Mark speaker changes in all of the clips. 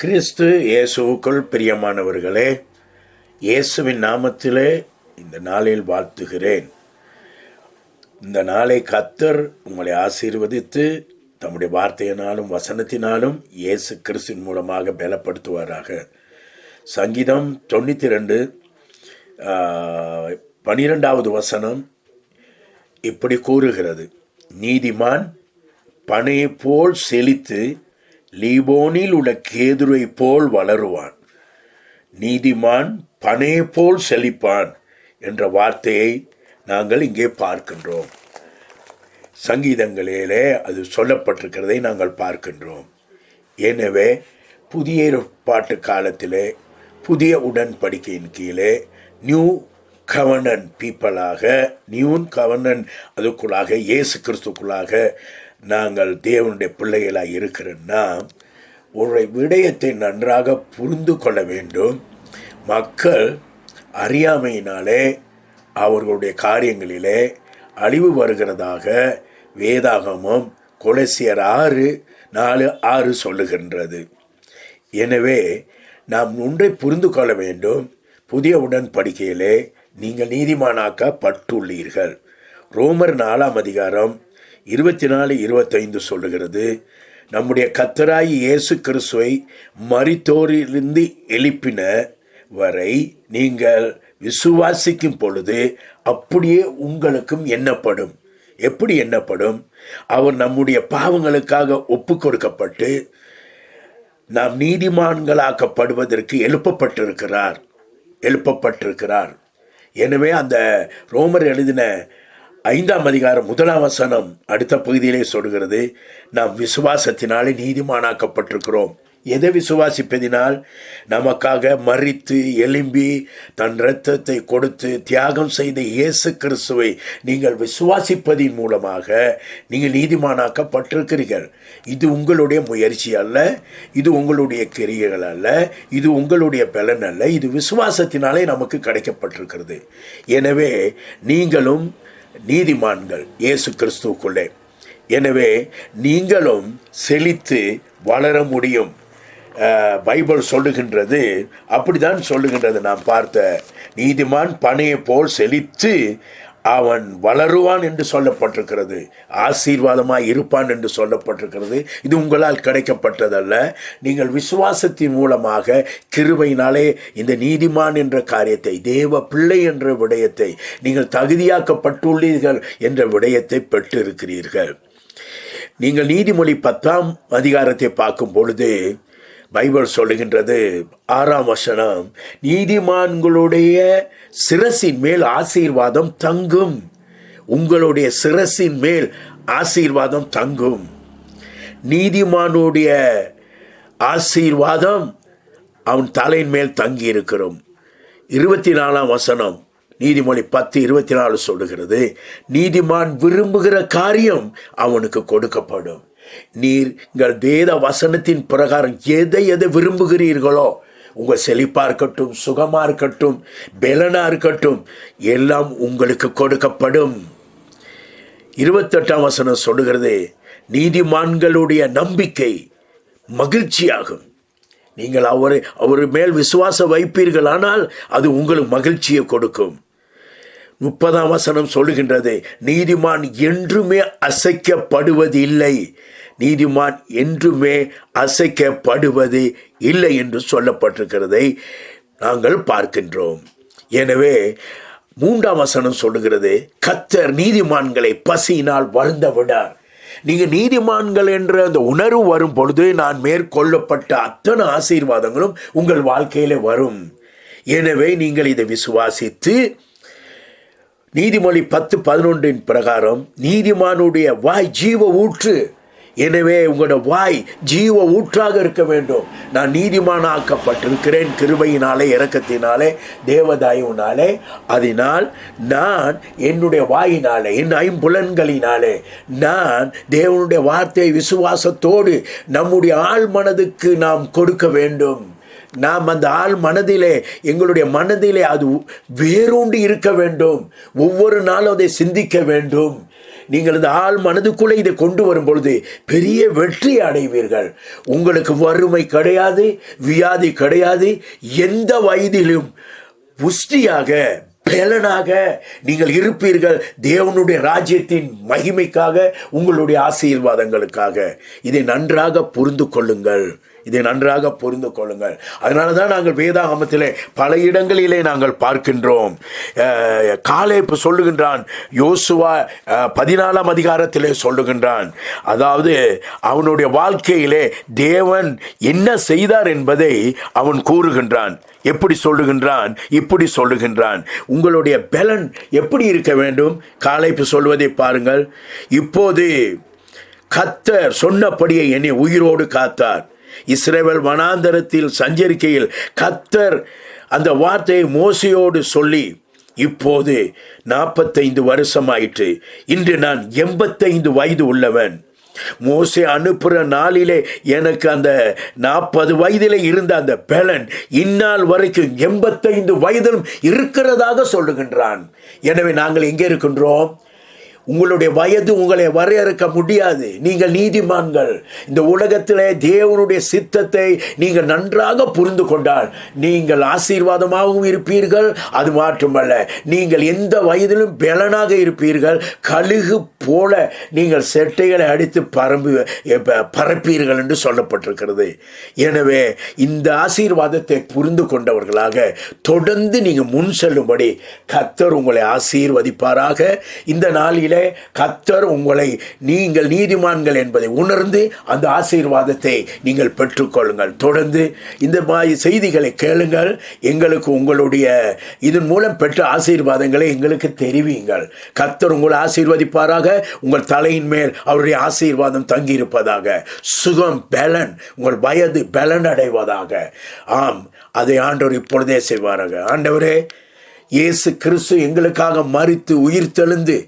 Speaker 1: கிறிஸ்து இயேசுவுக்குள் பிரியமானவர்களே, இயேசுவின் நாமத்திலே இந்த நாளில் வாழ்த்துகிறேன். இந்த நாளை கர்த்தர் உங்களை ஆசீர்வதித்து தம்முடைய வார்த்தையினாலும் வசனத்தினாலும் இயேசு கிறிஸ்துவின் மூலமாக பலப்படுத்துவாராக. சங்கீதம் 92 12வது வசனம் இப்படி கூறுகிறது: நீதிமான் பனையை போல் செழித்து லீபோனில் உள்ள கேதுரை போல் வளருவான். நீதிமான் பனையை போல் செழிப்பான் என்ற வார்த்தையை நாங்கள் இங்கே பார்க்கின்றோம். சங்கீதங்களிலே அது சொல்லப்பட்டிருக்கிறதை நாங்கள் பார்க்கின்றோம். எனவே புதிய ஏற்பாட்டு காலத்திலே புதிய உடன்படிக்கையின் கீழே நியூ கவர்னன் பீப்பிளாக, நியூ கவர்னன் அதுக்குள்ளாக இயேசு கிறிஸ்துக்குள்ளாக நாங்கள் தேவனுடைய பிள்ளைகளாக இருக்கிறோன்னா ஒரு விடயத்தை நன்றாக புரிந்து கொள்ள வேண்டும். மக்கள் அறியாமையினாலே அவர்களுடைய காரியங்களிலே அழிவு வருகிறதாக வேதாகமம் கொலோசியர் 6:4-6 சொல்லுகின்றது. எனவே நாம் ஒன்றை புரிந்து கொள்ள வேண்டும். புதிய உடன்படிக்கையிலே நீங்கள் நீதிமானாக்கப்பட்டுள்ளீர்கள். ரோமர் 4:24-25 சொல்லுகிறது: நம்முடைய கர்த்தராகிய இயேசு கிறிஸ்துவை மரித்தோரிலிருந்து எழுப்பின வரை நீங்கள் விசுவாசிக்கும் பொழுது அப்படியே உங்களுக்கும் எண்ணப்படும். எப்படி எண்ணப்படும்? அவர் நம்முடைய பாவங்களுக்காக ஒப்பு கொடுக்கப்பட்டு நாம் நீதிமான்களாக்கப்படுவதற்கு எழுப்பப்பட்டிருக்கிறார். எனவே அந்த ரோமர் எழுதின 5ஆம் அதிகாரம் 1ஆம் வசனம் அடுத்த பகுதியிலே சொல்கிறது: நாம் விசுவாசத்தினாலே நீதிமானாக்கப்பட்டிருக்கிறோம். எதை விசுவாசிப்பதினால்? நமக்காக மரித்து எழும்பி தன் இரத்தத்தை கொடுத்து தியாகம் செய்த இயேசு கிறிஸ்துவை நீங்கள் விசுவாசிப்பதின் மூலமாக நீங்கள் நீதிமானாக்கப்பட்டிருக்கிறீர்கள். இது உங்களுடைய முயற்சி அல்ல, இது உங்களுடைய கிரியைகள் அல்ல, இது உங்களுடைய பலன் அல்ல, இது விசுவாசத்தினாலே நமக்கு கிடைக்கப்பட்டிருக்கிறது. எனவே நீங்களும் நீதிமான்கள் இயேசு கிறிஸ்துவுக்குள்ளே. எனவே நீங்களும் செழித்து வளர முடியும். பைபிள் சொல்லுகின்றது, அப்படிதான் சொல்லுகின்றது. நாம் பார்த்த நீதிமான் பனையை போல் செழித்து அவன் வளருவான் என்று சொல்லப்பட்டிருக்கிறது. ஆசீர்வாதமாய் இருப்பான் என்று சொல்லப்பட்டிருக்கிறது. இது உங்களால் கிடைக்கப்பட்டதல்ல. நீங்கள் விசுவாசத்தின் மூலமாக கிருபையினாலே இந்த நீதிமான் என்ற காரியத்தை, தேவ பிள்ளை என்ற விடயத்தை, நீங்கள் தகுதியாக்கப்பட்டுள்ளீர்கள் என்ற விடயத்தை பெற்றிருக்கிறீர்கள். நீங்கள் நீதிமொழி 10ஆம் அதிகாரத்தை பார்க்கும் பொழுது பைபிள் சொல்லுகின்றது 6ஆம் வசனம்: நீதிமான்களுடைய சிரசின் மேல் ஆசீர்வாதம் தங்கும். உங்களுடைய சிரசின் மேல் ஆசீர்வாதம் தங்கும். நீதிமானுடைய ஆசீர்வாதம் அவன் தலையின் மேல் தங்கி இருக்கிறோம். 24ஆம் வசனம் நீதிமொழி 10:24 சொல்லுகிறது: நீதிமான் விரும்புகிற காரியம் அவனுக்கு கொடுக்கப்படும். நீங்கள் வேத வசனத்தின் பிரகாரம் எதை விரும்புகிறீர்களோ, உங்கள் செழிப்பாக இருக்கட்டும், சுகமாக இருக்கட்டும், பலனாக இருக்கட்டும், எல்லாம் உங்களுக்கு கொடுக்கப்படும். 28ஆம் வசனம் சொல்லுகிறது: நீதிமான்களுடைய நம்பிக்கை மகிழ்ச்சியாகும். நீங்கள் அவர் மேல் விசுவாசம் வைப்பீர்கள், ஆனால் அது உங்களுக்கு மகிழ்ச்சியை கொடுக்கும். 30ஆம் வசனம் சொல்லுகின்றது: நீதிமான் என்றுமே அசைக்கப்படுவது இல்லை. நீதிமான் என்றுமே அசைக்கப்படுவது இல்லை என்று சொல்லப்பட்டிருக்கிறதை நாங்கள் பார்க்கின்றோம். எனவே 3ஆம் வசனம் சொல்லுகிறது: கர்த்தர் நீதிமான்களை பசியினால் வருந்த விடார். நீங்கள் நீதிமான்கள் என்ற அந்த உணர்வு வரும் பொழுது நான் மேற்கொள்ளப்பட்ட அத்தனை ஆசீர்வாதங்களும் உங்கள் வாழ்க்கையில வரும். எனவே நீங்கள் இதை விசுவாசித்து நீதிமொழி 10:11 பிரகாரம் நீதிமானுடைய வாய் ஜீவ ஊற்று. எனவே உங்களோட வாய் ஜீவ ஊற்றாக இருக்க வேண்டும். நான் நீதிமானாக்கப்பட்டிருக்கிறேன் கிருபையினாலே, இரக்கத்தினாலே, தேவதாயுனாலே. அதனால் நான் என்னுடைய வாயினாலே, என் ஐம்புலன்களினாலே நான் தேவனுடைய வார்த்தையை விசுவாசத்தோடு நம்முடைய ஆழ் மனதுக்கு நாம் கொடுக்க வேண்டும். நாம் அந்த ஆள் மனதிலே, எங்களுடைய மனதிலே அது வேரூண்டி இருக்க வேண்டும். ஒவ்வொரு நாளும் அதை சிந்திக்க வேண்டும். நீங்கள் இந்த ஆள் மனதுக்குள்ளே இதை கொண்டு வரும் பொழுது பெரிய வெற்றி அடைவீர்கள். உங்களுக்கு வறுமை கிடையாது, வியாதி கிடையாது. எந்த வயதிலும் புஷ்டியாக பலனாக நீங்கள் இருப்பீர்கள். தேவனுடைய ராஜ்யத்தின் மகிமைக்காக, உங்களுடைய ஆசீர்வாதங்களுக்காக. இதை நன்றாக புரிந்து கொள்ளுங்கள். அதனால தான் நாங்கள் வேதாகமத்திலே பல இடங்களிலே நாங்கள் பார்க்கின்றோம். காலேப் சொல்லுகின்றான், யோசுவா 14ஆம் அதிகாரத்திலே சொல்லுகின்றான், அதாவது அவனுடைய வாழ்க்கையிலே தேவன் என்ன செய்தார் என்பதை அவன் கூறுகின்றான். எப்படி சொல்லுகின்றான்? இப்படி சொல்லுகின்றான், உங்களுடைய பலன் எப்படி இருக்க வேண்டும்? காலேப் சொல்வதை பாருங்கள். இப்போது கர்த்தர் சொன்னபடியே என்னை உயிரோடு காத்தார். இஸ்ரவேல் வனாந்தரத்தில் சஞ்சரிக்கையில் கர்த்தர் அந்த வார்த்தையை மோசேயோடு சொல்லி, இப்போது 45 வருஷமாயிற்று. இன்று நான் 85 வயது உள்ளவன். மோசே அனுப்புகிற நாளிலே எனக்கு அந்த 40 வயதிலே இருந்த அந்த பலன் இந்நாள் வரைக்கும் 85 வயதிலும் இருக்கிறதாக சொல்லுகின்றான். எனவே நாங்கள் எங்கே இருக்கின்றோம்? உங்களுடைய வயது உங்களை வரையறுக்க முடியாது. நீங்கள் நீதிமான்கள். இந்த உலகத்திலே தேவனுடைய சித்தத்தை நீங்கள் நன்றாக புரிந்து கொண்டால் நீங்கள் ஆசீர்வாதமாகவும் இருப்பீர்கள். அது மாற்றமல்ல, நீங்கள் எந்த வயதிலும் பலனாக இருப்பீர்கள். கழுகு போல நீங்கள் செட்டைகளை அடித்து பரப்பீர்கள் என்று சொல்லப்பட்டிருக்கிறது. எனவே இந்த ஆசீர்வாதத்தை புரிந்து கொண்டவர்களாக தொடர்ந்து நீங்கள் முன் செல்லும்படி கர்த்தர் உங்களை ஆசீர்வதிப்பாராக. இந்த நாளில் கர்த்தர் உங்களை, நீங்கள் நீதிமான்கள் என்பதை உணர்ந்து அந்த ஆசீர்வாதத்தை நீங்கள் பெற்றுக்கொள்ளுங்கள். தொடர்ந்து இந்த மாதிரி செய்திகளை கேளுங்கள். எங்களுக்கு உங்களுடைய இதன் மூலம் பெற்ற ஆசீர்வாதங்களை எங்களுக்கு தெரிவியுங்கள். கர்த்தர் உங்களை ஆசீர்வதிப்பாராக. உங்கள் தலையின் மேல் அவருடைய ஆசீர்வாதம் தங்கியிருப்பதாக. சுகம், பலன், உங்கள் வயது பலன் அடைவதாக. ஆம், அதை ஆண்டவர் இப்பொழுதே செய்வாராக. ஆண்டவரே, இயேசு கிறிஸ்து எங்களுக்காக மரித்து உயிர்த்தெழுந்து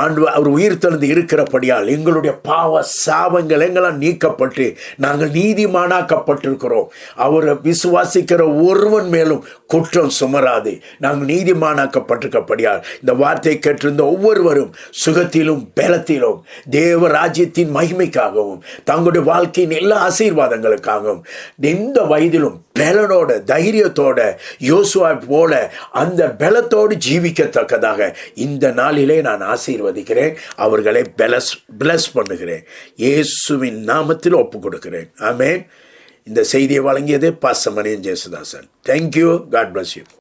Speaker 1: அவர் உயிர்த்தெழுந்து இருக்கிறபடியால் எங்களுடைய பாவ சாபங்கள் எங்களால் நீக்கப்பட்டு நாங்கள் நீதிமானாக்கப்பட்டிருக்கிறோம். அவரை விசுவாசிக்கிற ஒருவன் மேலும் குற்றம் சுமராது. நாங்கள் நீதிமானாக்கப்பட்டிருக்கப்படியால் இந்த வார்த்தை கேட்டிருந்த ஒவ்வொருவரும் சுகத்திலும் பலத்திலும் தேவ ராஜ்யத்தின் மகிமைக்காகவும் தங்களுடைய வாழ்க்கையின் எல்லா ஆசீர்வாதங்களுக்காகவும் எந்த வயதிலும் பலனோட, தைரியத்தோட, யோசுவா போல அந்த பலத்தோடு ஜீவிக்கத்தக்கதாக இந்த நாளிலே நான் ஆசீர்வதிக்கிறேன். அவர்களை பிளஸ் பண்ணுகிறேன். இயேசுவின் நாமத்தில் ஒப்பு கொடுக்கிறேன். ஆமென். இந்த செய்தியை வழங்கியது pastor Maniyan Jesudasan. Thank you. God bless you.